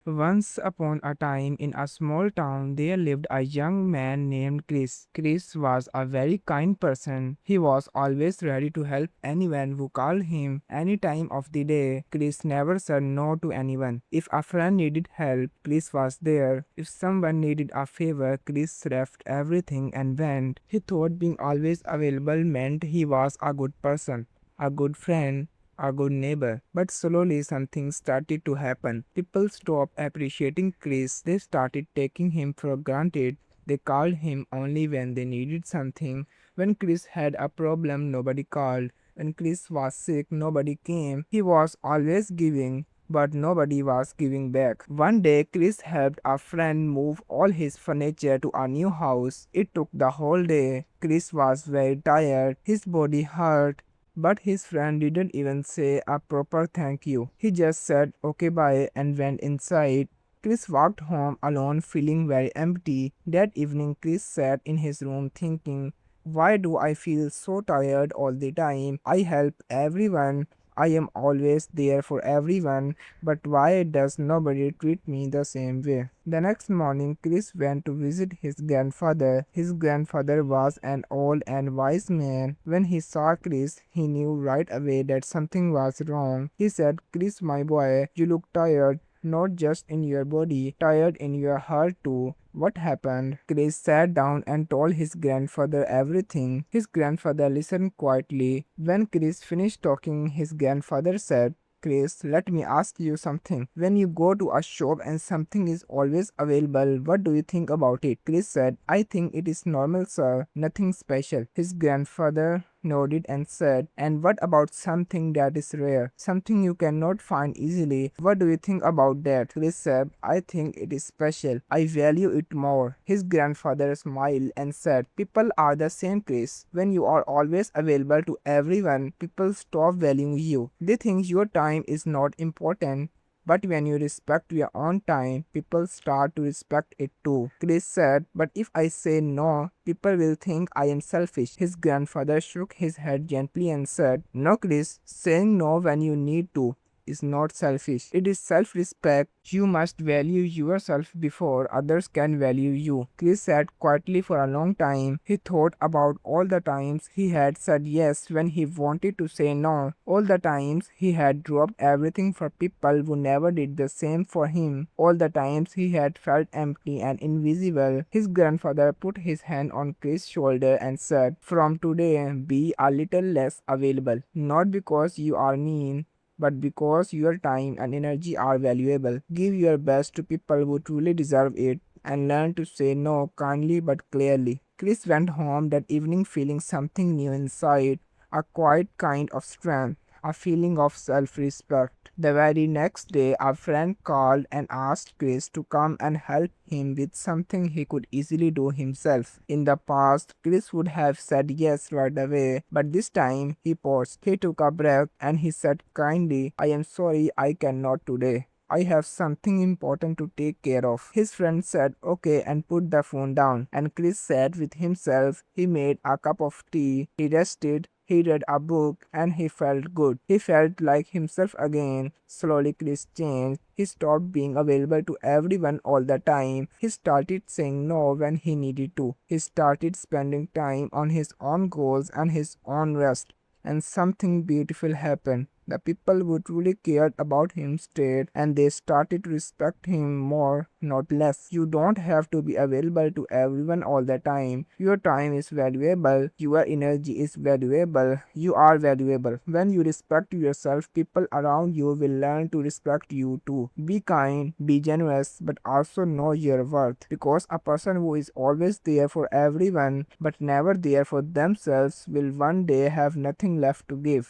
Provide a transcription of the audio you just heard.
Once upon a time in a small town there lived a young man named Chris. Chris was a very kind person. He was always ready to help anyone who called him any time of the day. Chris never said no to anyone. If a friend needed help, Chris was there. If someone needed a favor, Chris left everything and went. He thought being always available meant he was a good person, a good friend, a good neighbor. But slowly something started to happen. People stopped appreciating Chris. They started taking him for granted. They called him only when they needed something. When Chris had a problem, nobody called. When Chris was sick, nobody came. He was always giving, but nobody was giving back. One day, Chris helped a friend move all his furniture to a new house. It took the whole day. Chris was very tired. His body hurt. But his friend didn't even say a proper thank you. He just said okay bye and went inside. Chris walked home alone feeling very empty. That evening Chris sat in his room thinking, why do I feel so tired all the time? I help everyone. I am always there for everyone, but why does nobody treat me the same way? The next morning, Chris went to visit his grandfather. His grandfather was an old and wise man. When he saw Chris, he knew right away that something was wrong. He said, Chris, my boy, you look tired. Not just in your body, tired in your heart too. What happened? Chris sat down and told his grandfather everything. His grandfather listened quietly. When Chris finished talking, his grandfather said, Chris, let me ask you something. When you go to a shop and something is always available, what do you think about it? Chris said, I think it is normal, sir. Nothing special. His grandfather nodded and said, and what about something that is rare? Something you cannot find easily? What do you think about that? Chris said, I think it is special. I value it more. His grandfather smiled and said, people are the same, Chris. When you are always available to everyone, people stop valuing you. They think your time is not important. But when you respect your own time, people start to respect it too. Chris said, but if I say no, people will think I am selfish. His grandfather shook his head gently and said, no, Chris, saying no when you need to is not selfish. It is self-respect. You must value yourself before others can value you. Chris sat quietly for a long time. He thought about all the times he had said yes when he wanted to say no. All the times he had dropped everything for people who never did the same for him. All the times he had felt empty and invisible. His grandfather put his hand on Chris' shoulder and said, from today, be a little less available. Not because you are mean, but because your time and energy are valuable. Give your best to people who truly deserve it and learn to say no kindly but clearly. Chris went home that evening feeling something new inside, a quiet kind of strength, a feeling of self-respect. The very next day, a friend called and asked Chris to come and help him with something he could easily do himself. In the past, Chris would have said yes right away, but this time he paused. He took a breath and he said kindly, I am sorry I cannot today. I have something important to take care of. His friend said okay and put the phone down, and Chris sat with himself. He made a cup of tea, he rested, he read a book, and he felt good. He felt like himself again. Slowly Chris changed. He stopped being available to everyone all the time. He started saying no when he needed to. He started spending time on his own goals and his own rest. And something beautiful happened. The people who truly cared about him stayed, and they started to respect him more, not less. You don't have to be available to everyone all the time. Your time is valuable. Your energy is valuable. You are valuable. When you respect yourself, people around you will learn to respect you too. Be kind, be generous, but also know your worth. Because a person who is always there for everyone but never there for themselves will one day have nothing left to give.